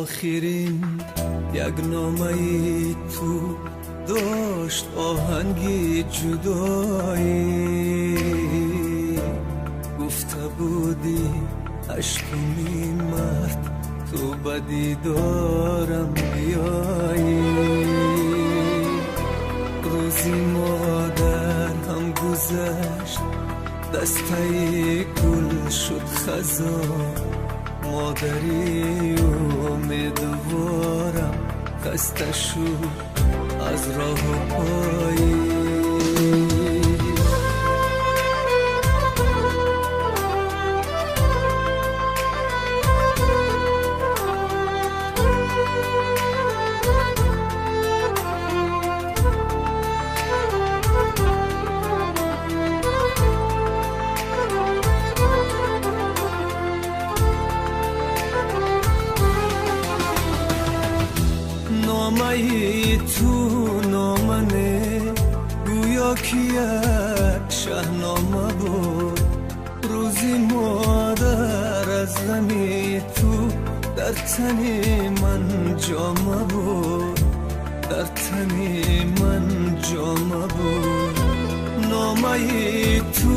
آخرین یک نامه‌ای تو داشت آهنگی جدایی، گفته بودی هشتمی مرد تو بدی دارم بیایی. روزی مادر هم گذشت دسته گل شد خزان، مادری امیدوارم خسته شد از راه پایی. نامه‌ای تو نامنه گویا که یک شهنامه بود. روزی مادر از غمی تو در تنی من جامه بود، در تنی من جامه بود. نامه‌ای تو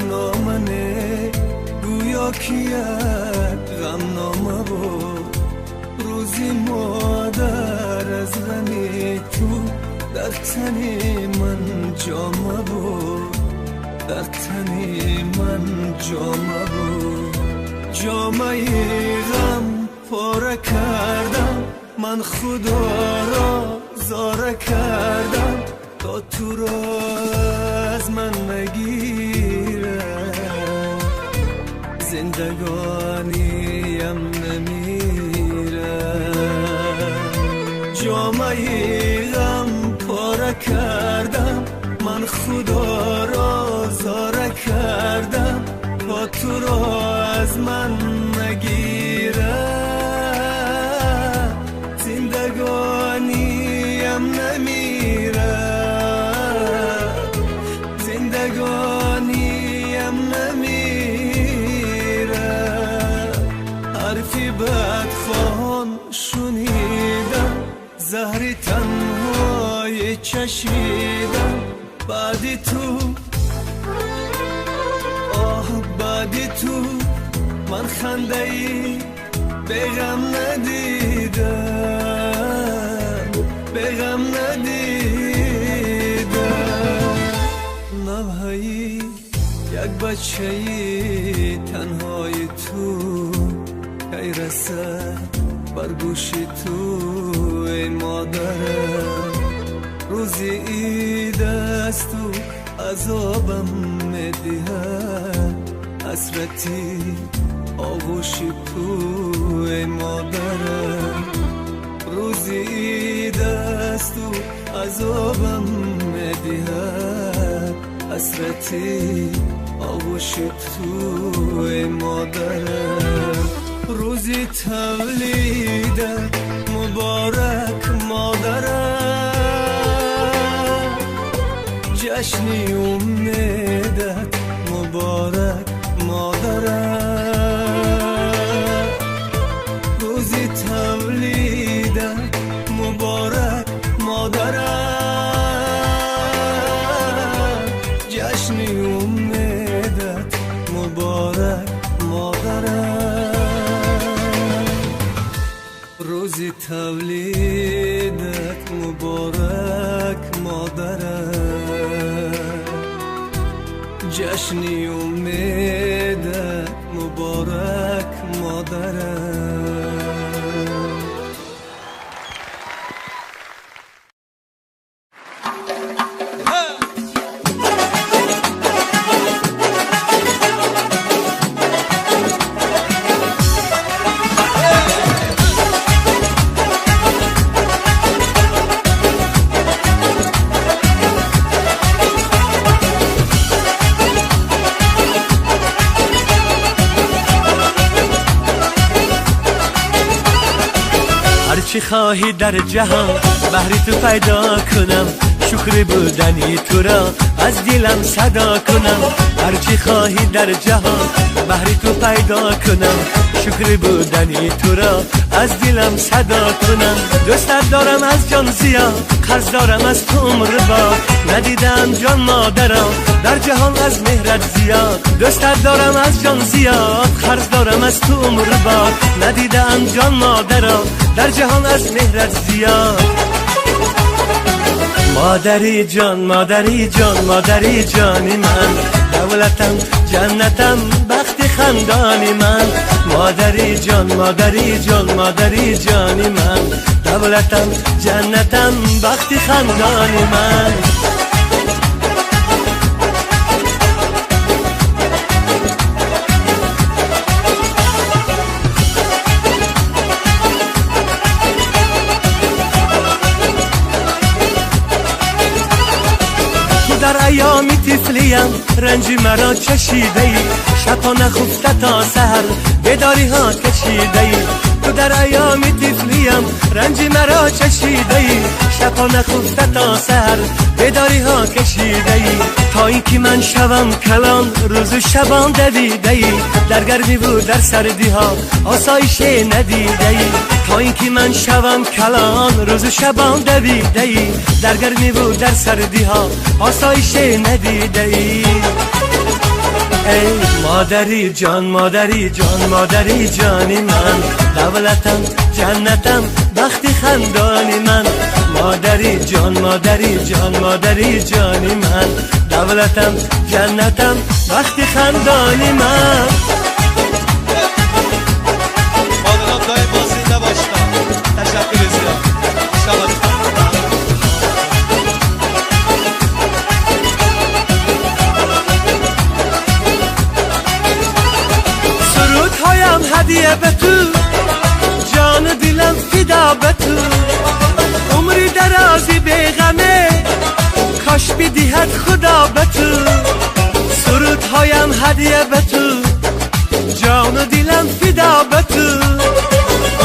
نامنه گویا که یک غمنامه بود. روزی مادر از غمی تو در تنی من جامه بود، در تنی من جامه بود. جامه غم پاره کردم من، خدا را زاره کردم تا تو را از من نگیره. زندگانیم نمیره، جامعه غم پاره کردم من، خدا را زاره کردم تا تو را از من نگیره. زندگانیم نمیره، زندگانیم نمیره. حرفی بدخوان شنیدم، زهری تنهای چشیدم. بعدی تو آه بعدی تو من خنده ای بغم ندیدم، بغم ندیدم. نوحه‌ای یک بچه ای تنهای تو کی رسد بر گوشی تو ای مادرم. روزی عید است و عذابم میدهد، حسرتی آغوشی تو ای مادرم. روزی عید است و عذابم میدهد، حسرتی آغوشی تو ای مادرم. روزی تولید مبارک مادرم، جشنی امیدت مبارک مادرم. روزی تولیدت مبارک مادرم، جشنی امیدت مبارک مادرم. روزی تولیدت مبارک مادرم، جشنی امیدت مبارک مادرم. چی خواهی در جهان بهری تو پیدا کنم، شکر بودنی تو را از دلم صدا کنم، هرچی خواهی در جهان بهر تو پیدا کنم. شکر بودنی تو را از دلم صدا کنم. دوستت دارم از جان زیاد، قرض دارم از تو عمر با، ندیدم جان مادرم در جهان از مهرت زیاد. دوستت دارم از جان زیاد، قرض دارم از تو عمر با، ندیدم جان مادرم در جهان از مهرت زیاد. مادری جان مادری جان مادری جانی من، دولتم جنتم بخت خندانی من. مادری جان مادری جان مادری جانی من، دولتم جنتم بخت خندانی من. در ایام طفلیم رنجی مرا چشیده ای، شبا نخفته تا سحر بیداری ها کشیده ای. تو در ایام طفلیم رنجی مرا چشیده ای، شبا نخفته تا سحر بیداری ها کشیده ای. تا اینکه من شوم کلان روز و شبان دویده ای، در گرمی بود در سردی ها آسایش ندیده ای. تا اینکه من شوم کلان روز و شبان دویده ای، در گرمی بود در سردی ها آسایش ندیده ای. ای مادری جان مادری جان مادری جانی من، دولتم جنتم بخت خندانی من. مادری جان مادری جان مادری جانی من، دولتم جنتم بخت خندانی من. مادران دائما زنده باشید. تشکر زیاد. سرودهایم هدیه به تو، جان دلم فدا به تو. عمری درازی به غمه کاش بدهد خدا به تو. سرودهایم هدیه به تو، جان دلم فدا به تو.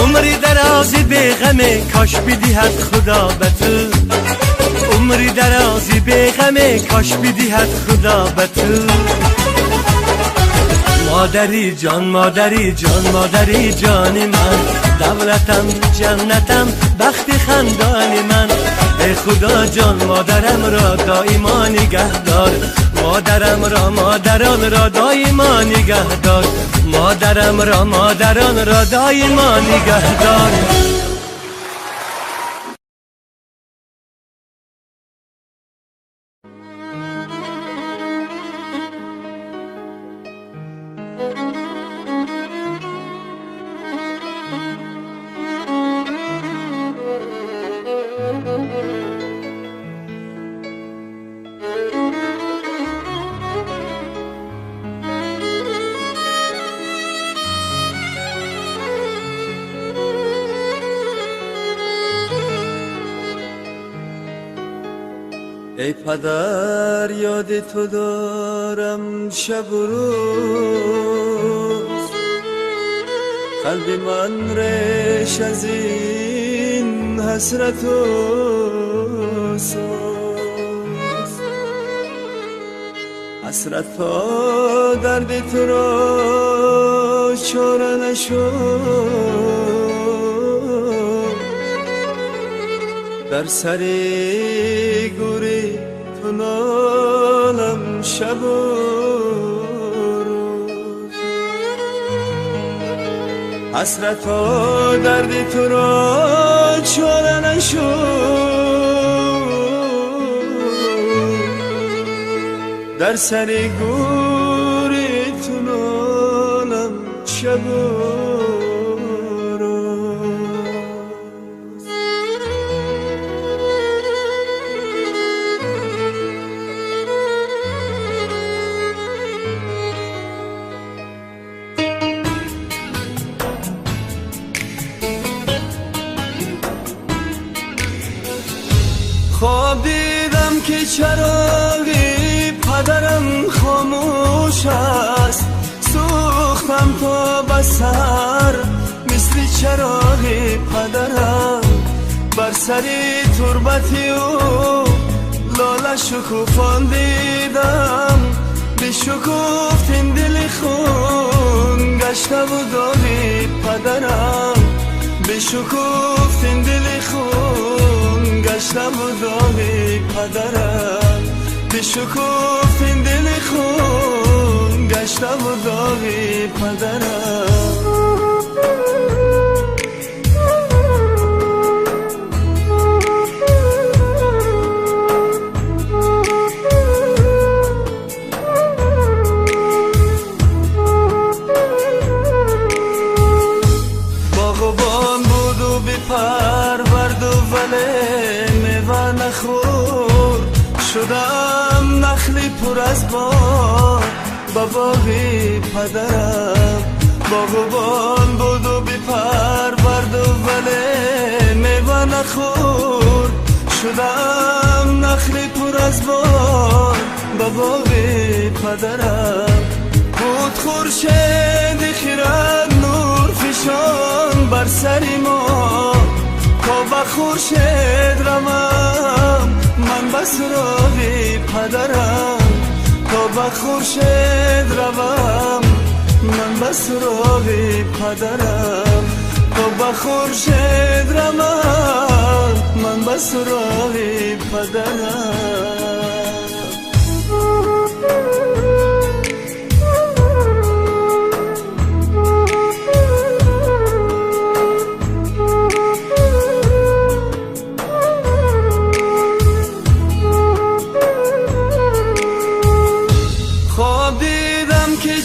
عمری درازی به غمه کاش بدهد خدا به تو. عمری درازی به غمه کاش بدهد خدا به تو. مادری جان مادری جان مادری جانی من، دولتم جنتم بخت خندانی من. ای خدا جان مادرم را دائما نگهدار، مادرم را مادران را دائما نگهدار، مادرم را مادران را دائما نگهدار. ای پدر یاد تو دارم شب و روز، قلب من ریش از این حسرت و سوز. حسرت تا درد تو را چاره نشد، در سر گوری تو نالم شب و روز. حسرت ها درد تو را چاره نشد، در سر گوری تو نالم شب و خواب دیدم که چراغی پدرم خاموش است، سوختم تا بسر مثل چراغ پدرم، بر سر تربتی و لاله شکوفان دیدم بی شکوفتین دل خون گشته و داغی پدرم بی شکوفتین دل خون گشته و داغی پدرم بی شکوفتین دل خون گشته و داغی پدرم پرورد و ولی میوه نخور شدم نخلی پر از بار با باغی پدرم باغبان بود و بی پرورد و ولی میوه نخور شدم نخلی پر از بار با باغی پدرم بود خورشید خیرد نور فشان بر سری ما تا به خورشید روم من به سراغ پدرم تا به خورشید روم من به سراغ پدرم تا به خورشید روم من به سراغ پدرم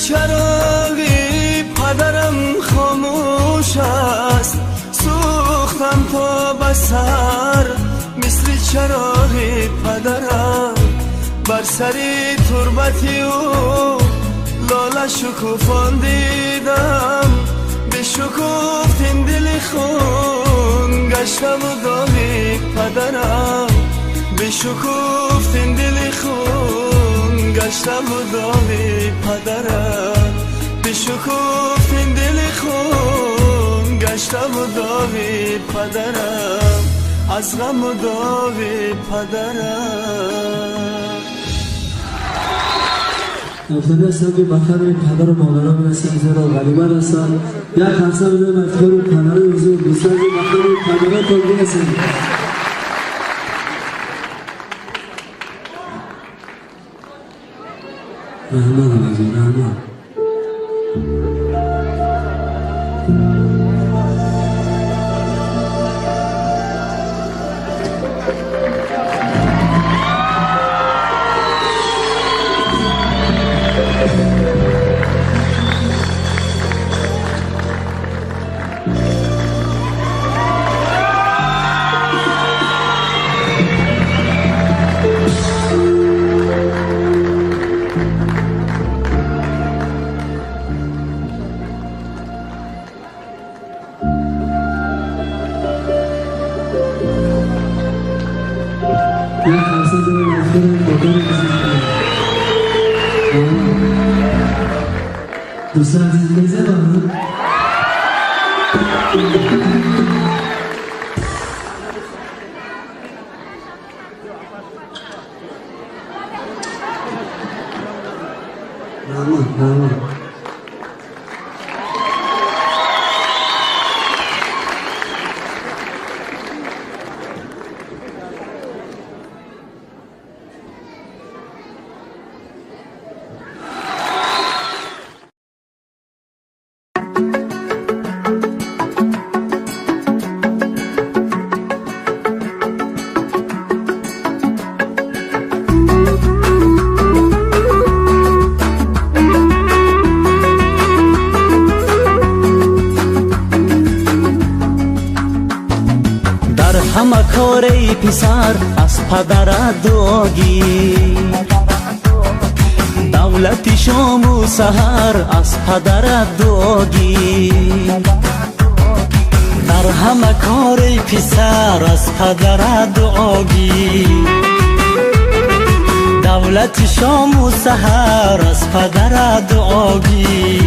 چراغی پدرم خاموش است سوختم تا به سر مثل چراغی پدرم بر سری تربتی او لاله شکوفان دیدم به شکوفتین دل خون گشتم و داغی پدرم به شکوفتین دل خون گشتم و داغی پدرم به شکوفتین دل خون گشتم و داغی پدرم از غم و داغی پدرم افتاده هستم که بطر پدر و مادرها برسن زیرا غریبه رسن یک خمسه بدون افتخار و پدر حضور دوستان که بطر پدرها تا برسن رحمت آزو رحمت یک خمسه دارم افتارم بادار بزنم دوستان عزیز میزه بامون رحمان همه کار ای پسر از پدر دعاگی دولت شام و سحر از پدر دعاگی در همه کار ای پسر از پدر دعاگی دولت شام و سحر از پدر دعاگی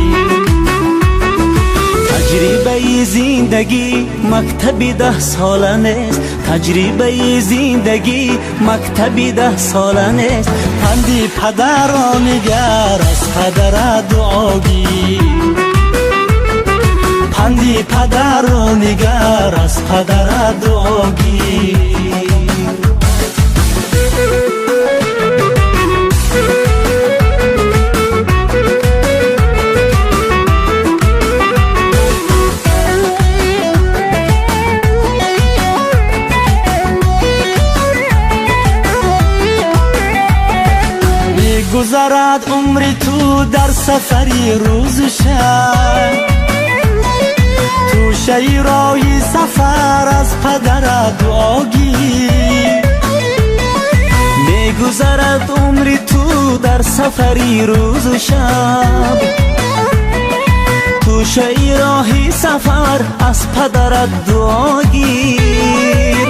تجربه زندگی مکتبی 10 ساله نیست. تجربه زندگی مکتبی 10 ساله نیست. پندی پدر را نگر از پدر دعاگیر. پندی پدر را نگر از پدر دعاگیر. گذرد عمری تو در سفری روز و شب. تو شیرای سفر از پدر دعاگیر. میگذرد عمری تو در سفری روز و شب. تو شیرای سفر از پدر دعاگیر.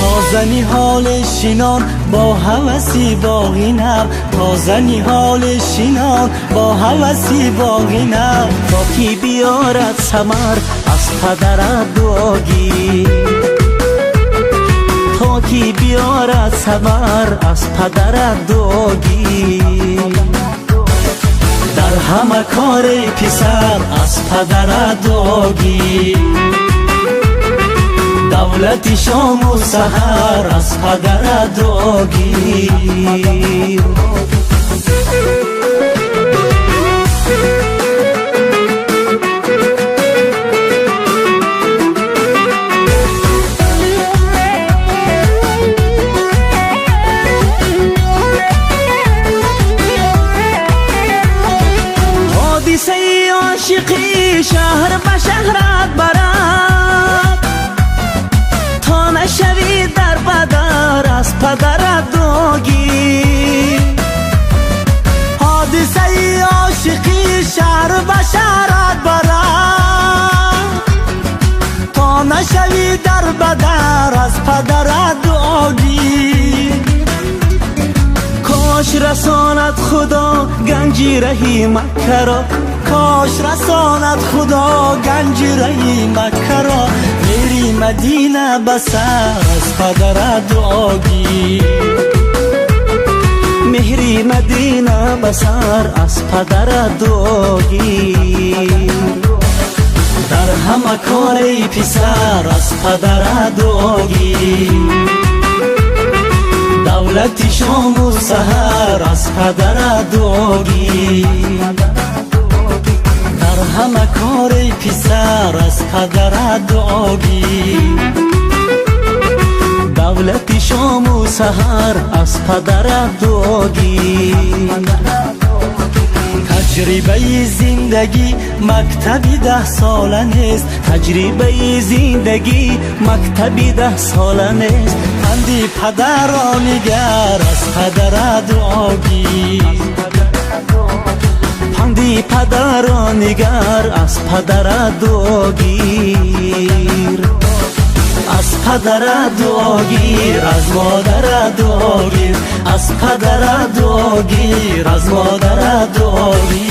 تازنی حال شینان با هوسی باقی نم. تازنی حال شینان با هوسی باقی نم. تا کی بیارد ثمر از پدر دعاگیر. تا کی بیارد ثمر از پدر دعاگیر. در همه کار پسر از پدر دعاگیر. دولت شام و سحر از پدر دعاگیر. حادثه عاشقی شهر به شهرت برد. تا نشوی در بدر از پدر دعاگیر. حادثه عاشقی شهر به شهرت برد. تا نشوی در بدر از پدر دعاگیر. کاش رساند خدا گنجی رهی مکه را. کاش رساند خدا گنجی رهی مکه را. میری مدینه بسر از پدر دعاگیر. مهری مدینه بسر از پدر دعاگیر. در همه کار پسر از پدر دعاگیر. دولت شام و سحر از پدر دعاگیر. در همه کار پسر از پدر دعاگیر. دولت شام و سحر از پدر دعاگیر. تجربه زندگی مکتبی 10 ساله نیست. تجربه زندگی مکتبی 10 ساله نیست. پندی پدر را نگر از پدر دعاگیر. پندی پدر را نگر از پدر دعاگیر. از پدر دعاگیر. از مادر دعاگیر. از پدر دعاگیر. از مادر دعاگیر.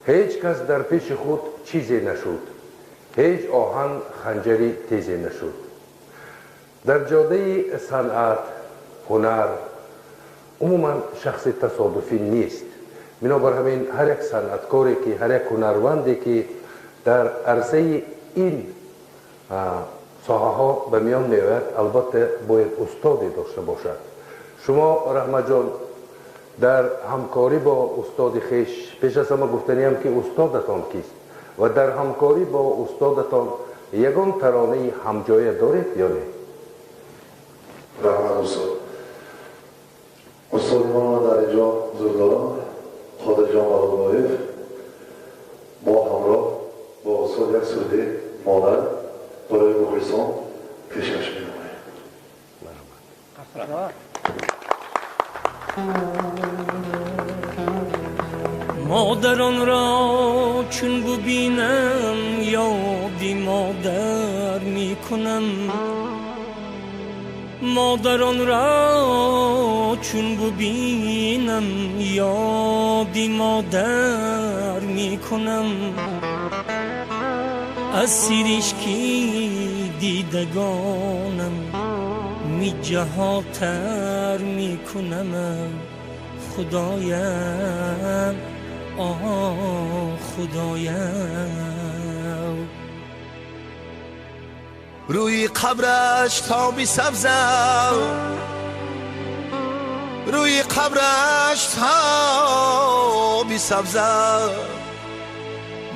هیچ کس در پیش خود چیزی نشد. هیچ آهن خنجری تیزی نشد. در جاده صنعت، هنر عموما شخص تصادفی نیست. بنابر همین هر یک صنعتکاری که هر یک هنرمندی که در عرصه این ساحه ها به میان میآید البته باید استادی داشته باشد. شما رحمت جان در همکاری با استاد خویش پیش از همه گفتنیم که استادتان کیست و در همکاری با استادتان یگان ترانه همجایه دارید یا نه؟ رحمت استاد ما در اینجا حضور دارم. خود جان آقایف با همراه با استاد یک سوده مادر برای مخلصان پیشکش می‌نماییم. مرحبا. مادران را چون ببینم یادی مادر میکنم مادران را چون ببینم یادی مادر میکنم از سیرشکی دیدگانم می جهاتر میکنم خدایم خدایم روی قبرش تابی سبزم روی قبرش تابی سبزم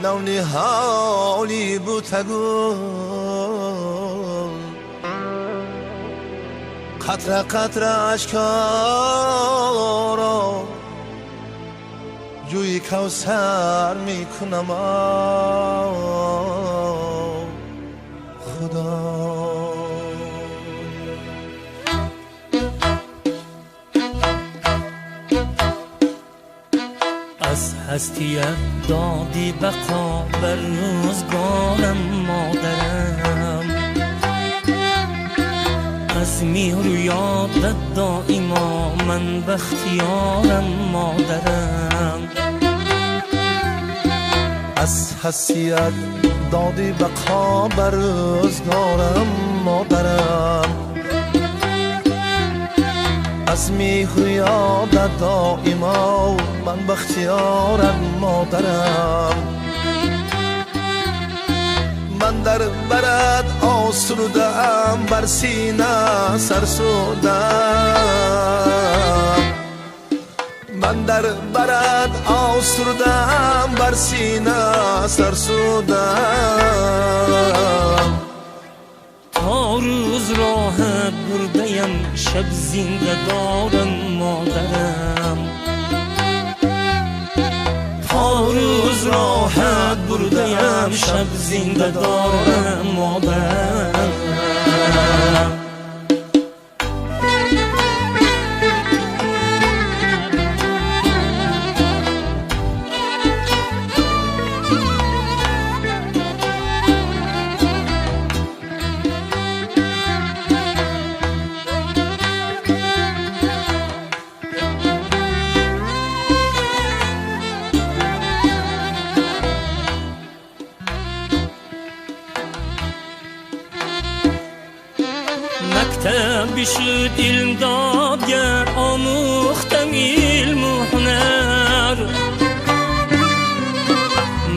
نونی حالی بوتگو قطره قطره اشکارا جوی کوثر میکنم خدا از هستیت دادی بقا بر روزگارم مادرم از مهر و یادت دائما من بختیارم مادرم از حسیت دادی بقا بر روزگارم مادرم از مهر و یادت دائما من بختیارم مادرم من در برد آسودم بر سینه سرسودم من در برد آسودم بر سینه سرسودم تا روز راحت بردیم شب زنده دارم مادرم تا روز راحت بردیم شب زنده دارم مادرم مکتبی شد علم دادگر آموختم علم و هنر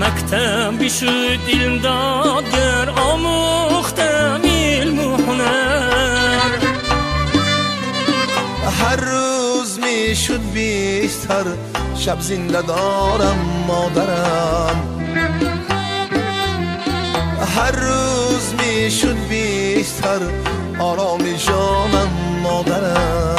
مکتبی شد علم دادگر آموختم علم و هنر هر روز می شد بیشتر شب زنده دارم مادرم هر روز می شد بیشتر آرامی جانم مادرم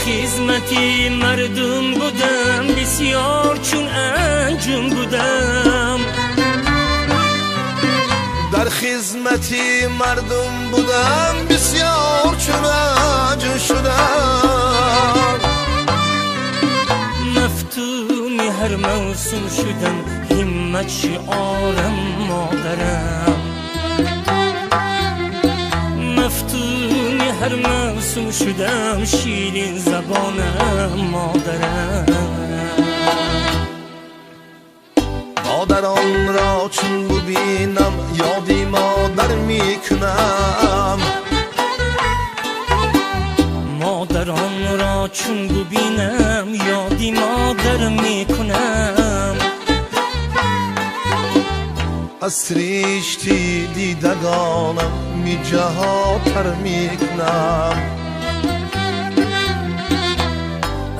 خدمتی مردم بودم بسیار چون انجم بودم در خدمتی مردم بودم بسیار چون انجم شدم مفتون هر موسم شدم همت شعارم مادرم مفتون هر موسم شدم شیرین زبانم مادرم مادران را چون ببینم یادی مادر میکنم مادران را چون ببینم یادی مادر میکنم از سرشتی دیدگانم می جهاتر میکنم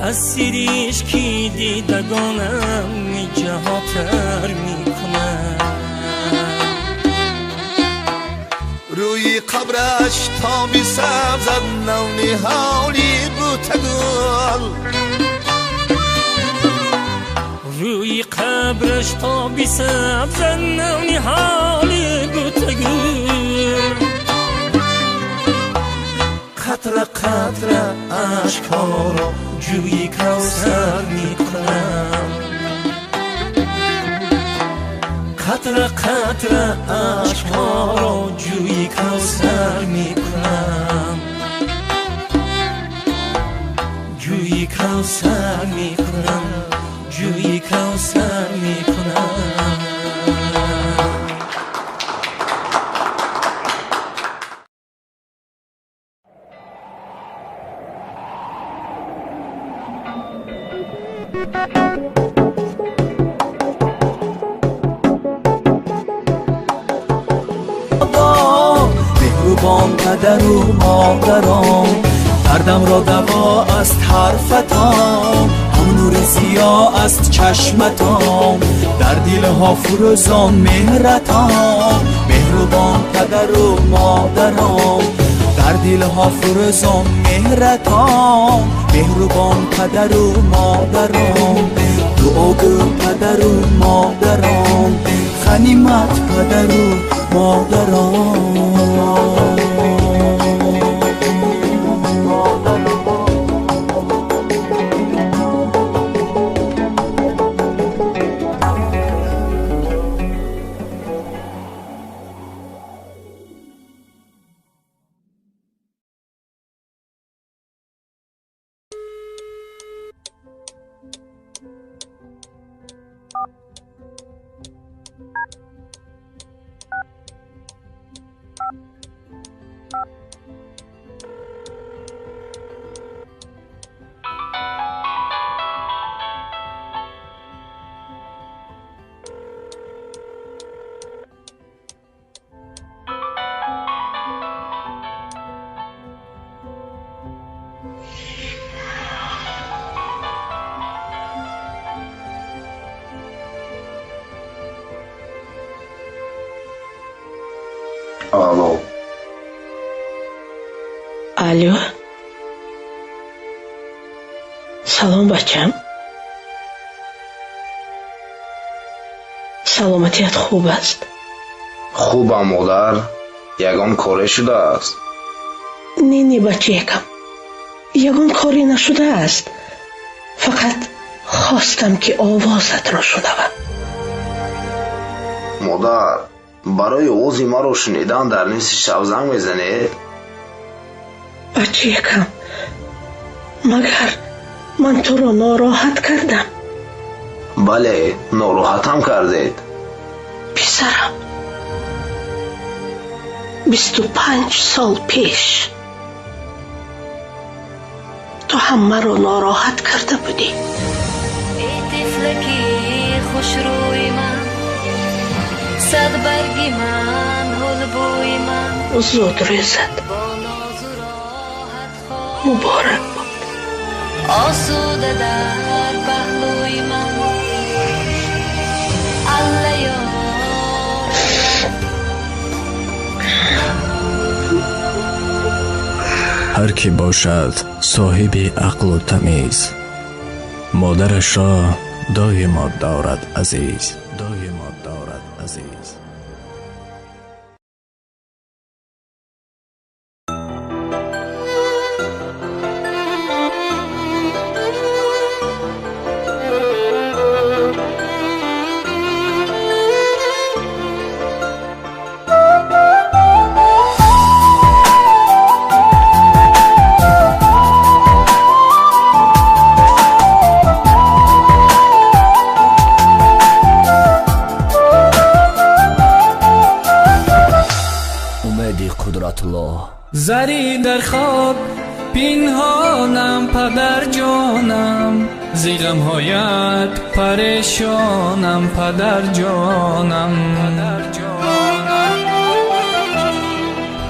اسیریش کی دیدگانم جهاتر میکنم روی قبرش تا بی سبزد نونی حالی بوتگل روی قبرش تا بی سبز نونی حالی بوتگل قطره قطره اشکارا جوی کوثر میکنم قطره قطره اشکارا جوی کوثر میکنم جوی کوثر میکنم جوی کوثر میکنم مهربان پدر و مادرام دردم را دوا است حرفتام هم نور ضیا است چشمتام در دلها فروزان مهرتام مهربان پدر و مادرام در دلها فروزان مهرتام مهربان پدر و مادرام دعا گو پدر و مادرام غنیمت پدر و مادرام الو الو سلام بچم سلامتیت خوب است؟ خوبم مادر یگان کاری شده است نه بچه یکم یگان کاری نشده است فقط خواستم که آوازت را شنوم مادر برای اوزی ما رو شنیدن در نیست شب زنگ میزنید بچه یکم مگر من تو را ناراحت کردم؟ بله ناراحتم کردید پسرم 25 سال پیش تو هم مرا ناراحت کرده بودی ای طفلکی خوش روی من صد برگی من گل بوی من زود رزد با ناز و راحت خواه مبارک باد آسوده در پهلوی من الله یار هر کی باشد صاحب عقل و تمیز مادرش را دائما دارد عزیز دائما دارد عزیز زری در خواب پنهانم پدر جانم زی غمهایت پریشانم پدر جانم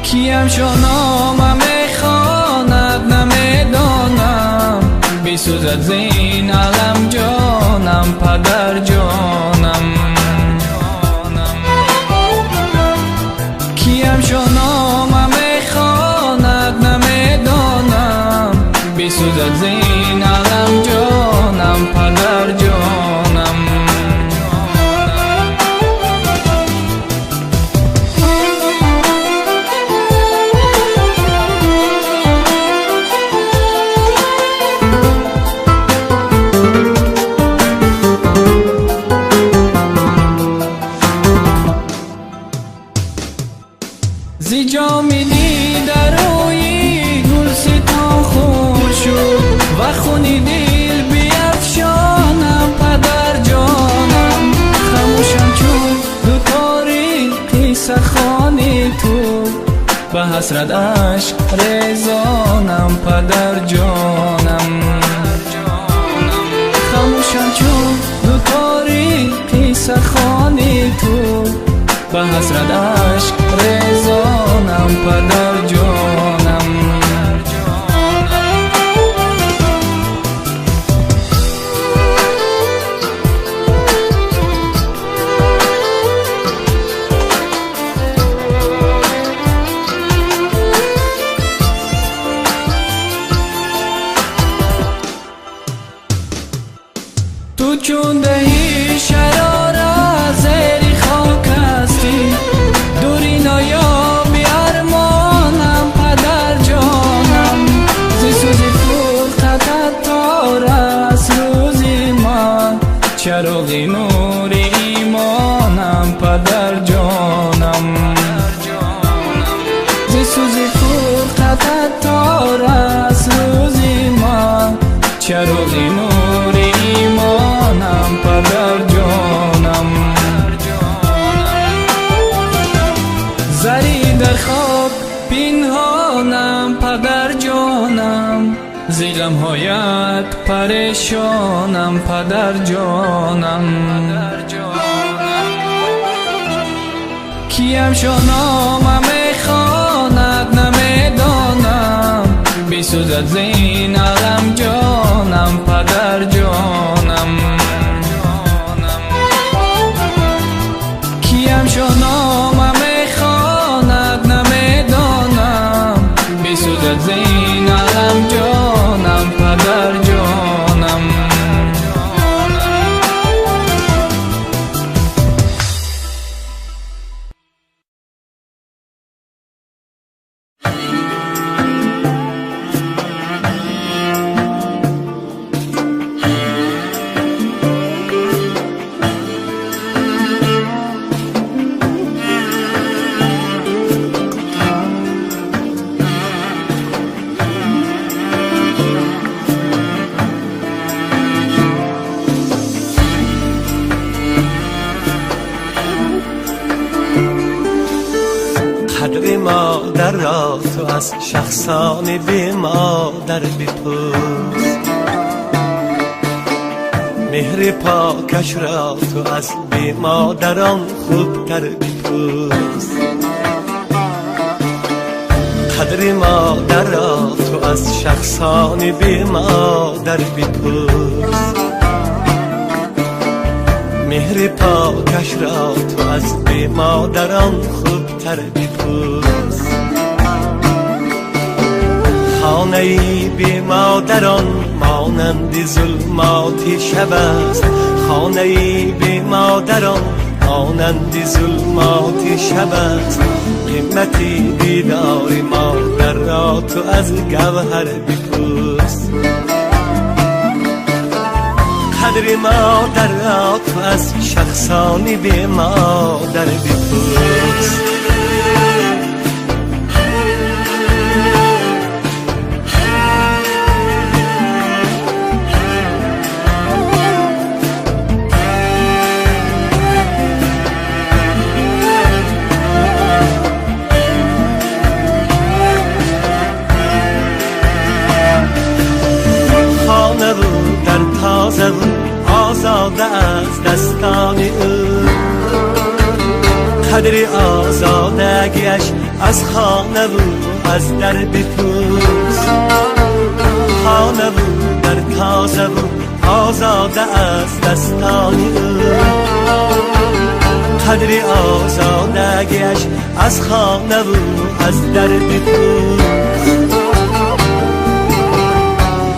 کیم شو نامم میخواند نمیدانم بسوزد از این عالم جانم پدر جانم کیم شنامم خواند نمیدانم بسوز از این عالم جانم پدر جانم زی جامیدی در روی گل ستان خود شد و خونی دل بیفشانم پدر جانم خموشم چون دو تاریخی سخانی تو به حسرت عشق ریزانم پدر جانم خموشم چون دو تاریخی سخانی تو به حسرت عشق ریزانم پدر جانم تو چون دهی شراره زیر خاک هستی دوری نایابی ارمانم پدر جانم زی سوزی فرقتت تار است روزی من چراغی نور ایمانم پدر جانم زی سوزی فرقتت تار است روزی من چراغی نور ایمانم پدر جانم زری در خواب پنهانم پدر جانم زی لمحه‌هایت پریشانم پدر جانم کیم شنامم خواند نمیدانم بسوز از این عالم جانم پدر جانم کیم شنامم خواند نمیدانم بسوز از این عالم جانم پدر جانم قدر مادر را تو از شخصان بی مادر بپرس مهر پاکش را تو از بی مادران خوبتر بپرس قدر مادر را تو از شخصان بی مادر بپرس مهر پاکش را تو از بی مادران خوبتر بپرس خانه بی مادران مانند ظلمات شب است خانه بی مادران مانند ظلمات شب است قیمتی دیدار مادر را تو از گوهر بپرس قدر مادر را تو از شخصانی بی مادر بپرس خانه بود در تازه بود آزاده از دستان او قدر آزادگیش از خانه بود از در بپرس خانه بود در تازه و آزاده از دستانی او، قدری آزادگیش از خانه و از درد پوست.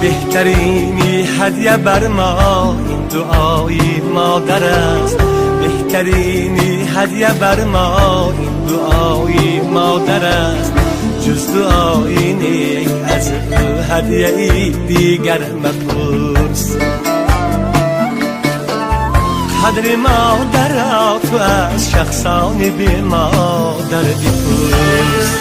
بهترینی هدیه بر ما این دعای مادر است، بهترینی هدیه بر ما این دعای مادر است. جز دعای نیک از او هدیه ای دیگر مپرس. قدر مادر را تو از شخصان بی مادر بپرس.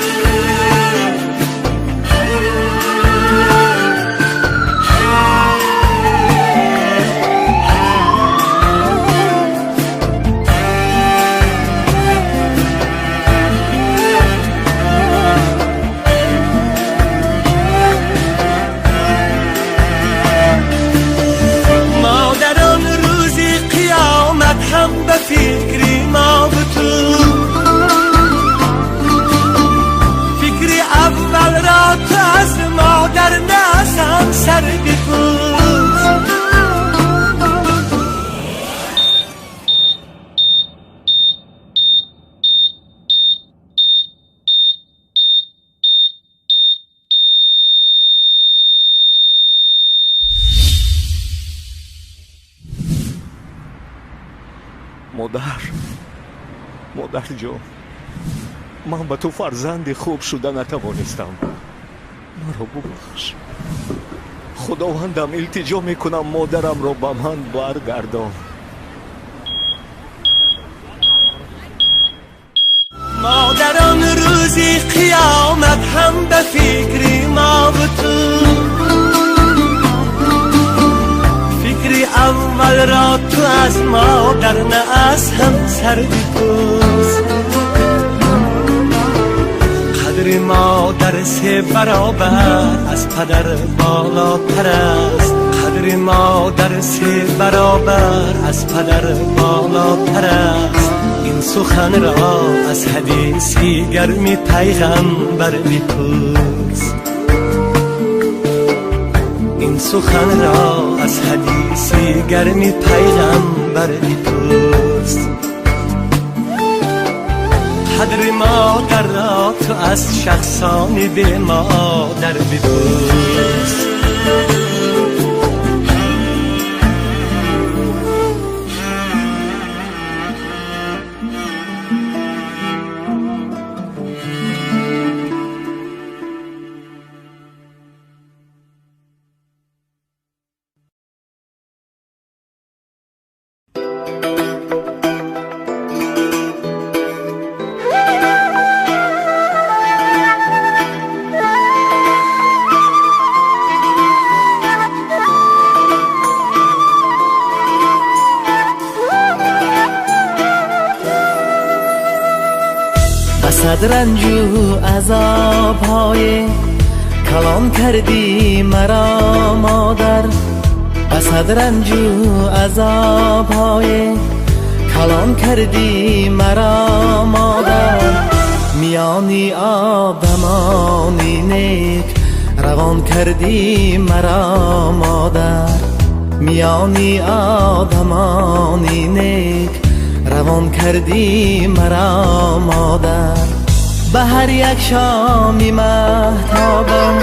فکری ما و تو، فکری اول را تو از مادر نزن سر بپوز. مادر جان، من به تو فرزند خوب شده نتوانستم، مرا ببخش. خداوندم التجا میکنم مادرم را به من برگردان. مادران روزی قیامت هم به فکری ما و تو، فکری اول را تو از مادر نه از هم سر بپوز. قدر مادر سه برابر از پدر بالاتر است، قدر مادر سه برابر از پدر بالاتر است. این سخن را از حدیثی گرمی پیغمبر بپرس. این سخن را از حدیثی گرمی پیغمبر بپرس. قدر مادر را تو از شخصانی به مادر بپرس. صد رنج و عذاب‌های کلان کردی مرا مادر، صد رنج و عذاب‌های کلان کردی مرا مادر. میانی آدمانی نیک روان کردی مرا مادر، میانی آدمانی نیک روان کردی مرا مادر. به هر یک شامی مهتابم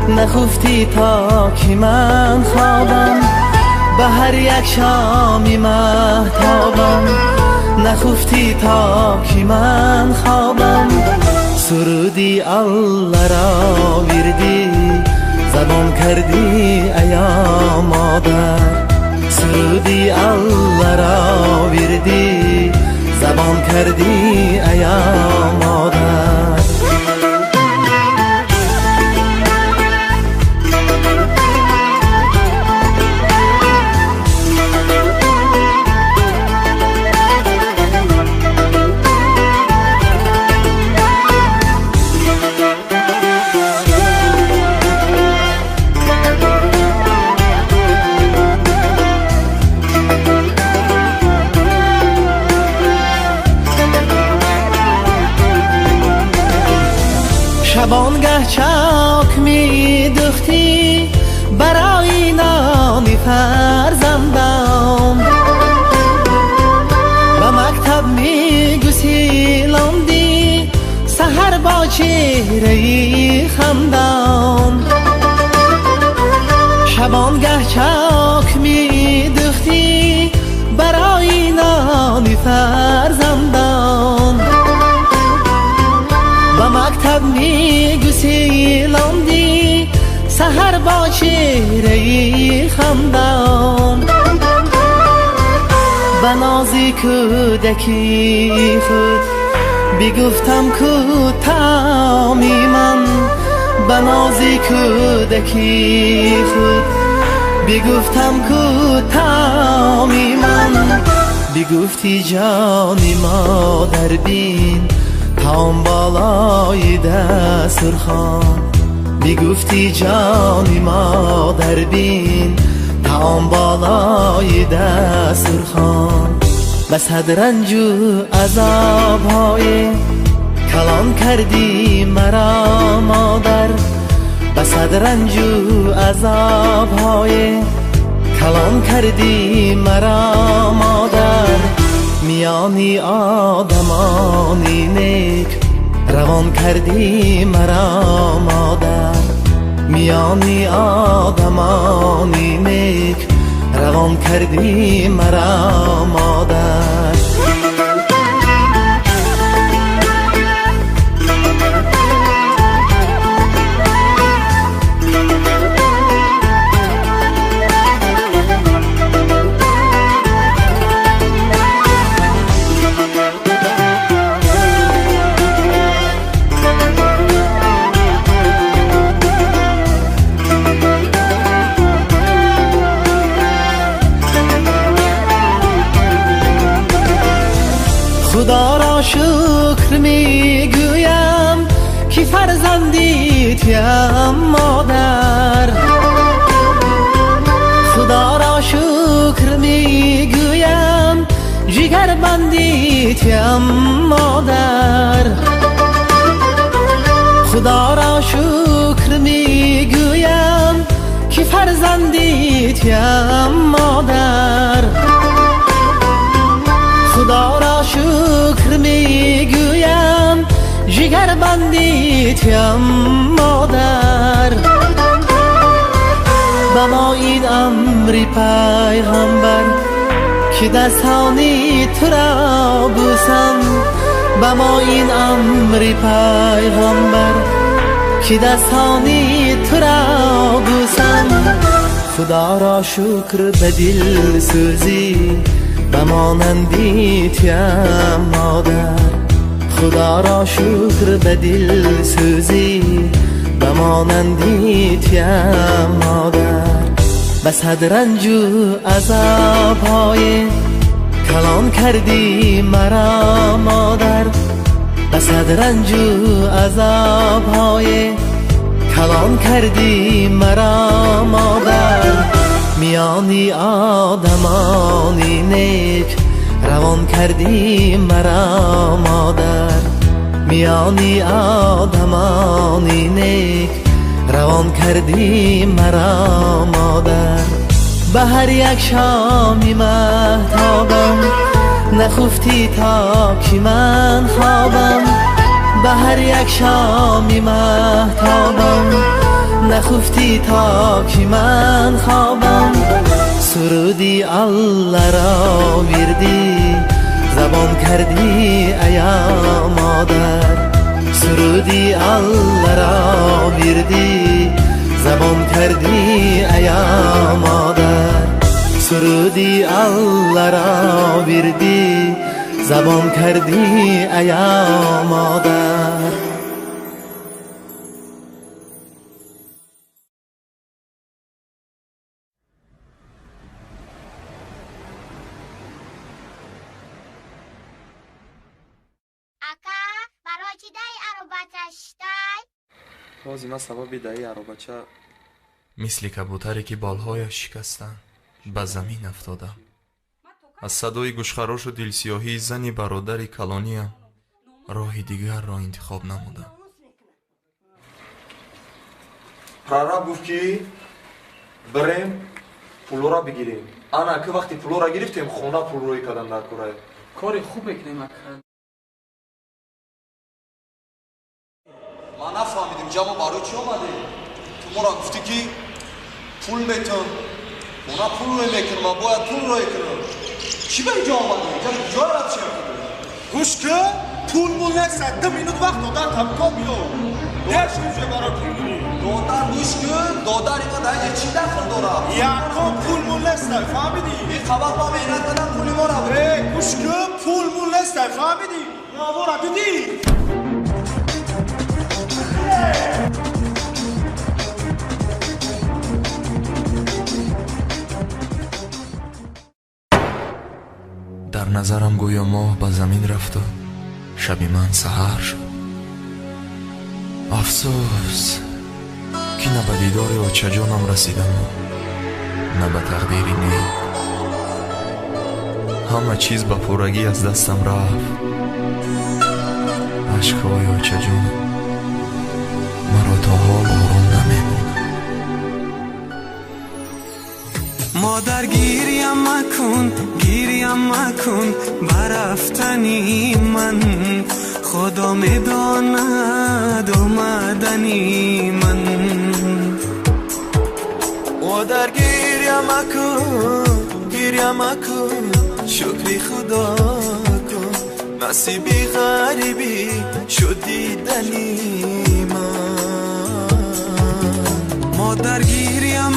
نخفتی تا که من خوابم، به هر یک شامی مهتابم نخفتی تا که من خوابم. سرودی الله را وردی زبان کردی ایا مادر، سرودی الله را وردی زبان کردی ایا مادر. شبانگه چاک می دختی برای نان فرزندم به مکتب میگسیلاندی سحر با چهره خندان شبانگه چاک میدختی برای نان فرزندان به مکتب میگسیلاندی سحر با چهره خندان به نازی کودکی خود بگفتم کو تامی من به نازی کودکی خود بگفتم کو تامی من بگفتی جانی مادر بین تام بالای دسترخوان بگفتی جانی مادر بین تام بالای دسترخوان به صد رنج و عذاب‌های کلان کردی مرا مادر به صد رنج و عذاب‌های کلان کردی مرا مادر میانی آدمانی نیک روان کردی مرا مادر میانی آدمانی نیک روان کردی مرا مادر خدا را شکر میگویم که فرزندیتیم مادر خدا را شکر میگویم جگر بندیتیم مادر خدا را شکر میگویم که فرزندیتیم مادر خدا را شکر میگویم جگر بندیتیم مادر به ما این امری پیغمبر که دستانی تو را بوسم به ما این امری پیغمبر که دستانی تو را بوسم خدا را شکر به دل سوزی به مانندیتیم مادر خدا را شکر به دل سوزی به مانندیتیم مادر به صد رنج و عذاب‌های کلان کردی مرا مادر به صد رنج و عذاب‌های کلان کردی مرا مادر میانی آدمانی نیک روان کردی مرا مادر میانی آدمانی نیک روان کردی مرا مادر به هر یک شامی مهتابم نخفتی تا که من خوابم به هر یک شامی مهتابم نخفتی تا که من خوابم سرودی الله را وردی زبان کردی ایا مادر سرودی الله را وردی زبان کردی ایا مادر سرودی الله را وردی زبان کردی ایا مادر лозима сабаби даи аробача мисли кабутаре ки болҳояш шикастанд ба замин афтодам аз садои гӯшхарошу дилсиёҳии зани бародари калониям роҳи дигарро интихоб намудам. прораб гуфт ки بریم پولورا بگیریم. انا که وقتی پولورا گرفتیم خونه پولروی کردن در کره. کاری خوب بکنیم اکرم. ما نفهمیدیم جواب برای چی آمده؟ تو ما را گفتی که پول میتون اونا پول روی میکنم ما باید پول روی کنم چی به اینجا آمده؟ اینجا جای را چی کنم؟ گوش که پول مول نکسد 2 مینوت وقت دادن تبکا بیو دیش اینجا برای پول دادن گوش که دادن اینا در اینجا چی دخل دارم؟ یکم پول مول نکسد فهمیدی؟ این خبر با مینت بدن پولی ما را گوش که پول مول نکسد فهمیدی؟ ما را دیدی؟ در نظرم گویا ماه به زمین رفت و شبی من سحر شد. افسوس که نه به دیدار آچه جانم رسیدم و نه به تقدیری نیک. همه چیز به پورگی از دستم رفت. عشقهای آچه جان مرا تا حال آرام نمیموند. مادر گیریم مکن گیریم مکن برفتنی من خدا میداند اومدنی من. مادر گیریم مکن شکری خدا کن نصیبی غریبی شد دیدنی من. مادر گیریم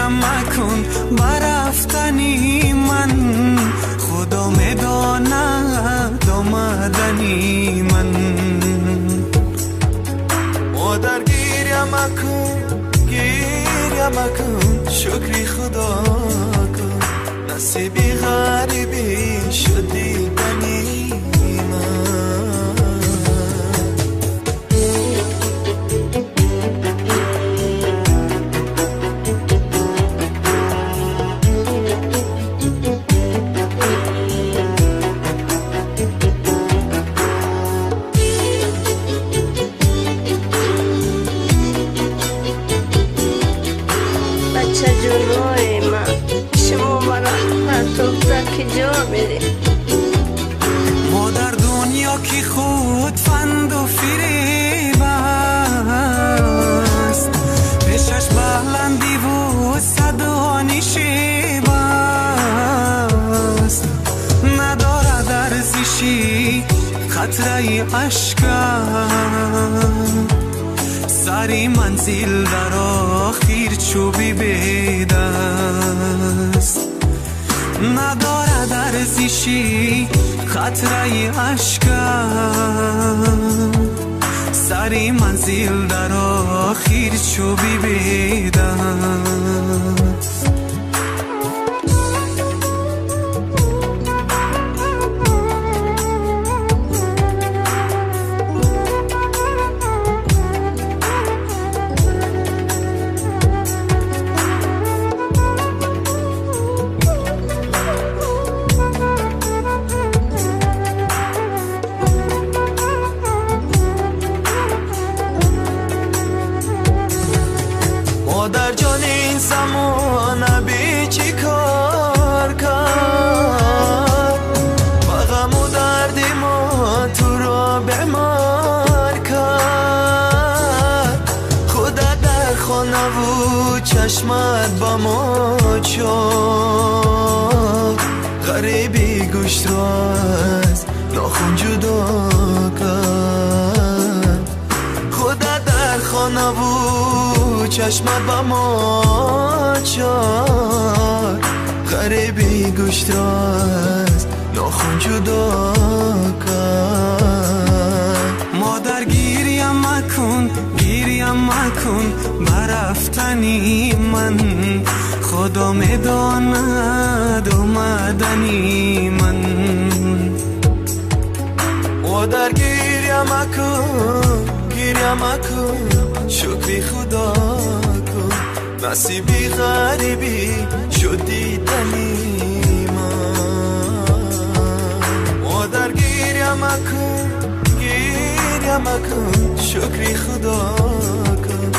مکن برفتنی من خدا میداند آمدنی من. مادر گیریم مکن شکری خدا کن نصیبی غریبی شد دیدنی من. مادر دنیا کی خود فند و فریب است پیشش بلندی و صدا نشیب است ندارد ارزشی خطره اشک سری منزل در آخر چوبی بید است ندارد ارزشی خطره اشک سری منزل در آخر چوبی بید است. مادر جان این زمانه بی چی کار کرد و غم و درد ما تو را بیمار کرد. خودت در خانه و چشمت با ما چار غریبی گوشت را از ناخون جدا کرد. خودت در خانه و چشمت با ما چار غریبی گوشت را از ناخون جدا کرد. مادر گیریم مکن برفتنی من خدا میداند اومدنی من. مادر گیریم مکن شکری خدا کن نصیبی غریبی شد دیدنی من. مادر گیریم مکن شکری خدا کن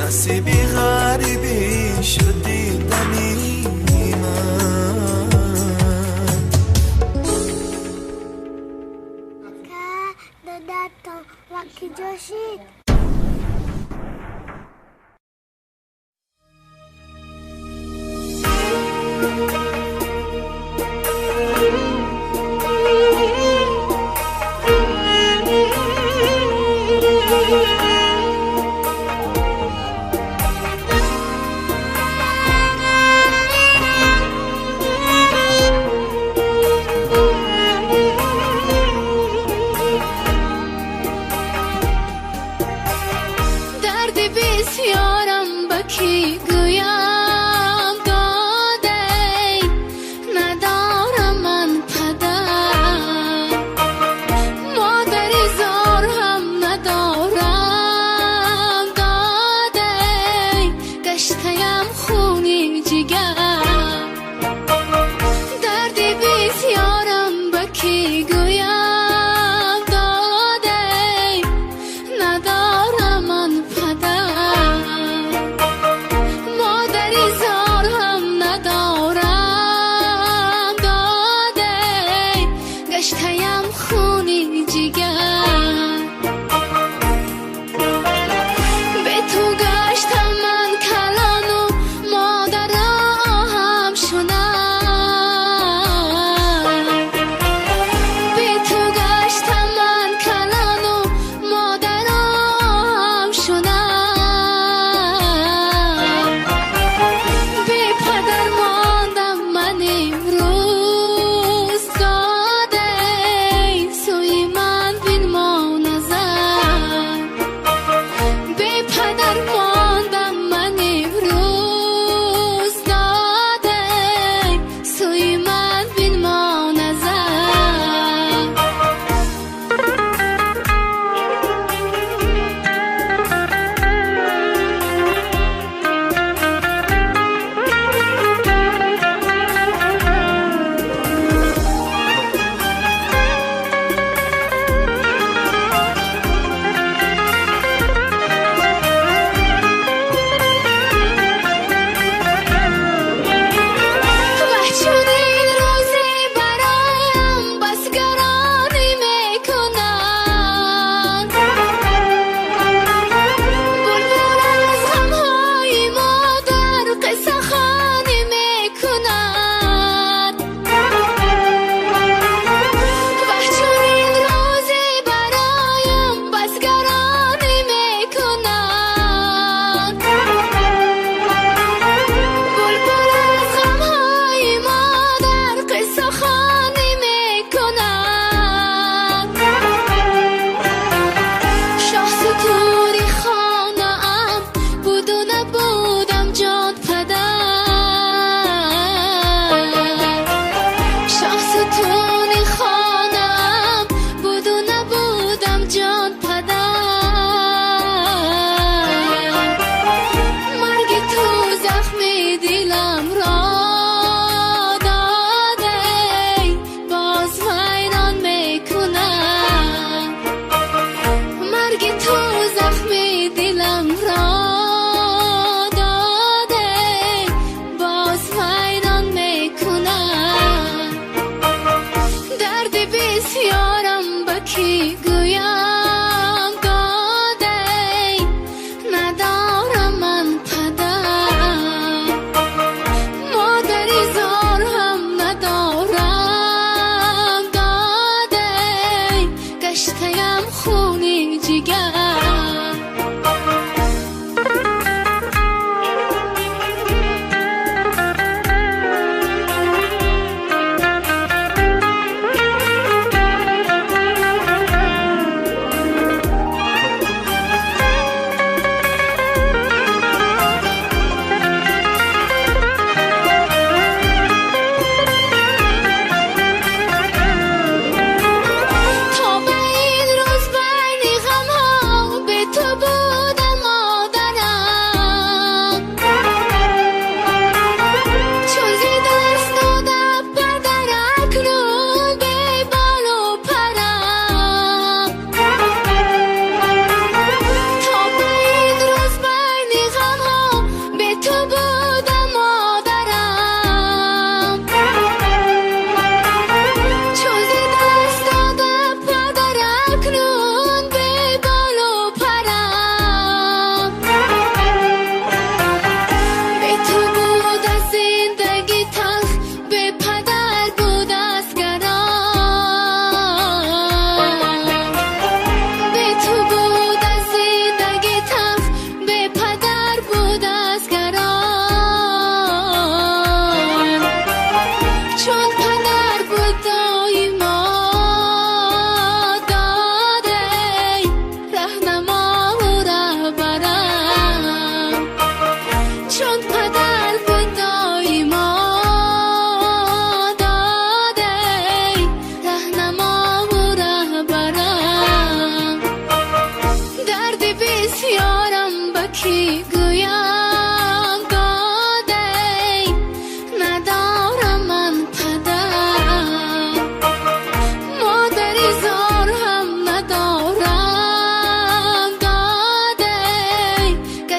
نصیبی غریبی شدی دمی من datang laki Joshi.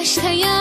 فرشته‌ام